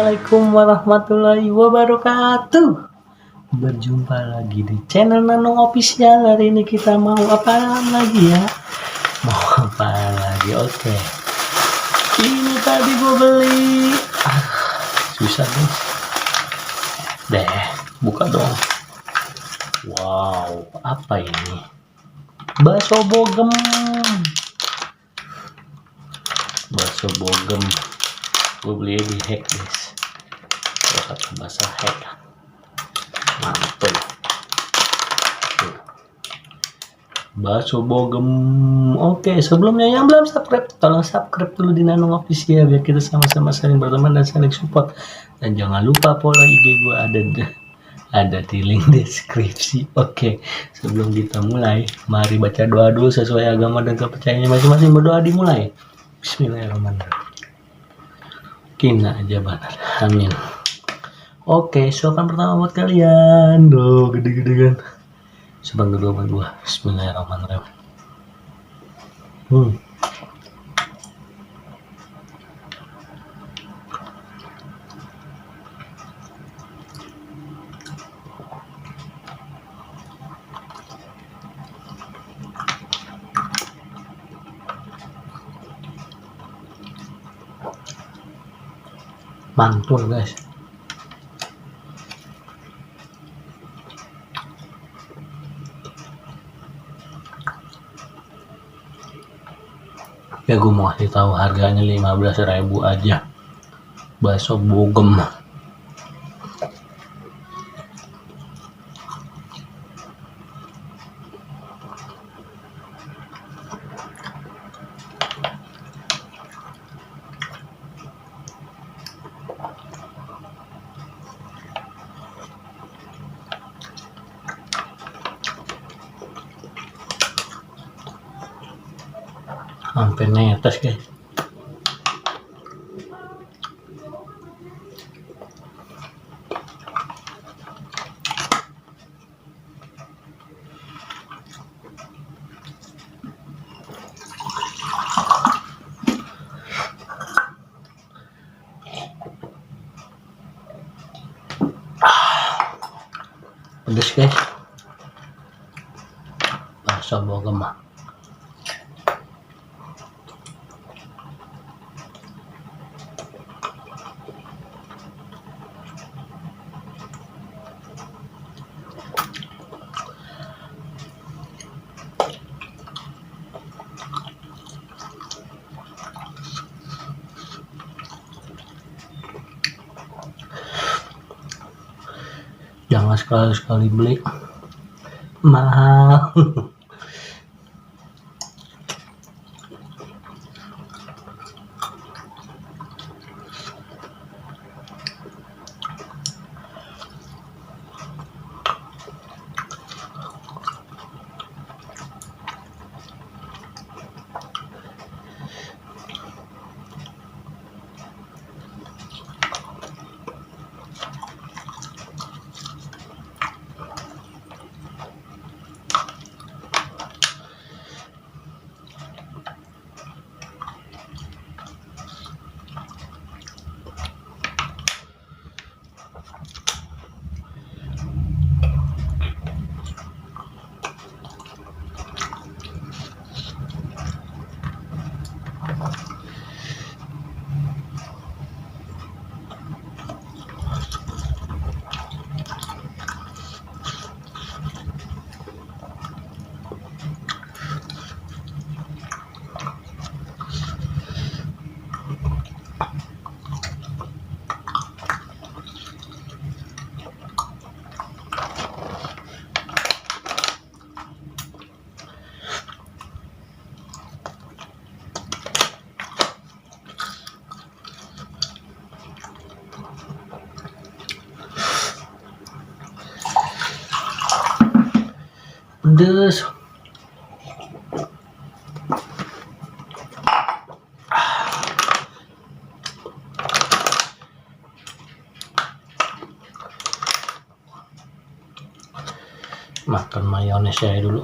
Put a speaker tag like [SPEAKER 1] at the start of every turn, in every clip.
[SPEAKER 1] Assalamualaikum warahmatullahi wabarakatuh. Berjumpa lagi di channel Nanong Official. Hari ini kita mau apa lagi ya? Mau apa lagi? Oke. Ini tadi gue beli. Susah nih. Deh, buka dong. Wow, apa ini? Bakso bogem. Bakso bogem. Gue beli di Hack guys. Kata bahasa Hack. Mantul. Bakso bogem. Oke, sebelumnya yang belum subscribe, tolong subscribe dulu di Nanong Official biar kita sama-sama saling berteman dan saling support. Dan jangan lupa follow IG gue ada di link deskripsi. Oke, sebelum kita mulai, mari baca doa dulu sesuai agama dan kepercayaannya masing-masing. Berdoa dimulai. Bismillahirrahmanirrahim. Kina aja benar. Amin. Oke, suapan pertama buat kalian. Duh, gede-gede kan. Suapan kedua buat gua. Bismillahirrahmanirrahim. Mantul guys. Ya gue mau kasih tahu harganya 15.000 aja. Bakso bogem. Hampir netes guys. Pedes guys. Bakso bogem. Jangan sekali-sekali beli, mahal. Pedes. Makan mayones saya dulu.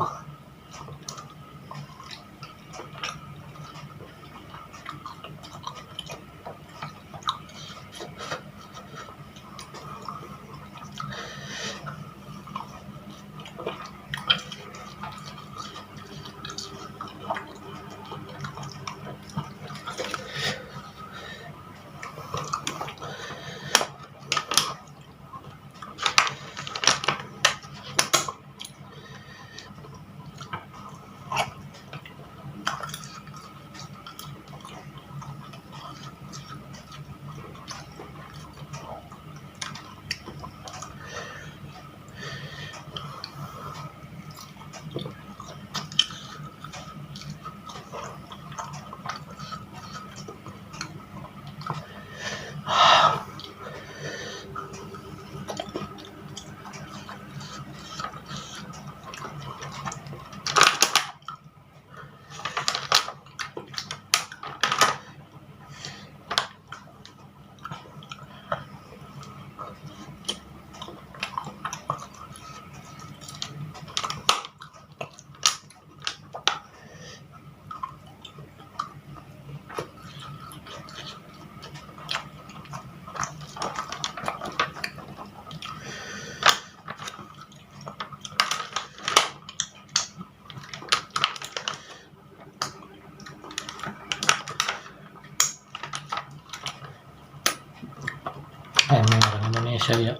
[SPEAKER 1] percaya.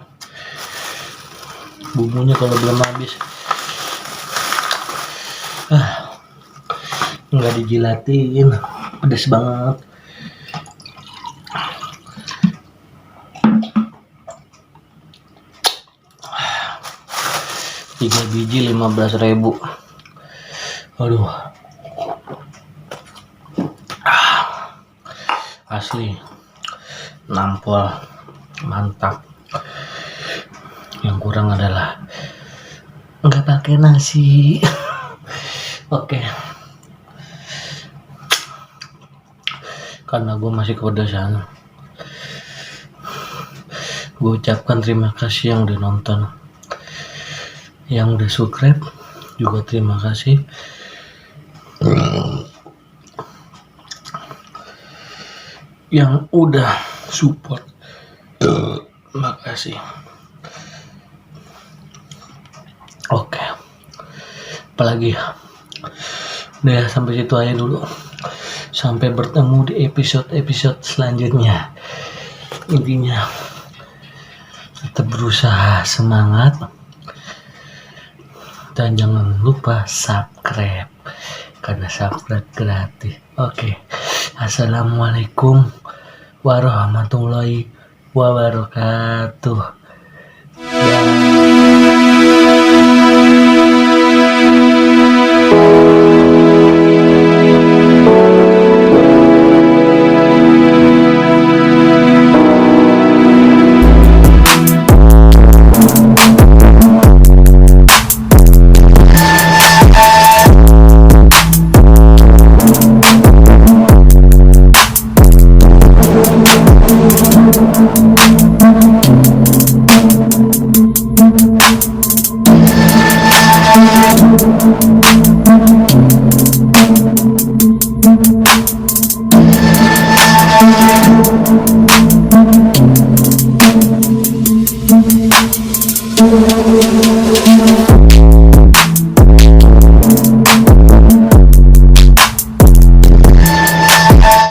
[SPEAKER 1] Bumbunya kalau belum habis nggak dijilatin, pedes banget. Tiga biji 15.000. Aduh, asli nampol, mantap. Yang kurang adalah nggak pakai nasi. Oke, karena gue masih kepedesan, gue ucapkan terima kasih yang udah nonton, yang udah subscribe juga terima kasih. Yang udah support, makasih. Oke, apalagi udah sampai situ aja dulu. Sampai bertemu di episode selanjutnya. Intinya tetap berusaha, semangat, dan jangan lupa subscribe karena subscribe gratis. Oke. Assalamualaikum warahmatullahi wabarakatuh. Bye.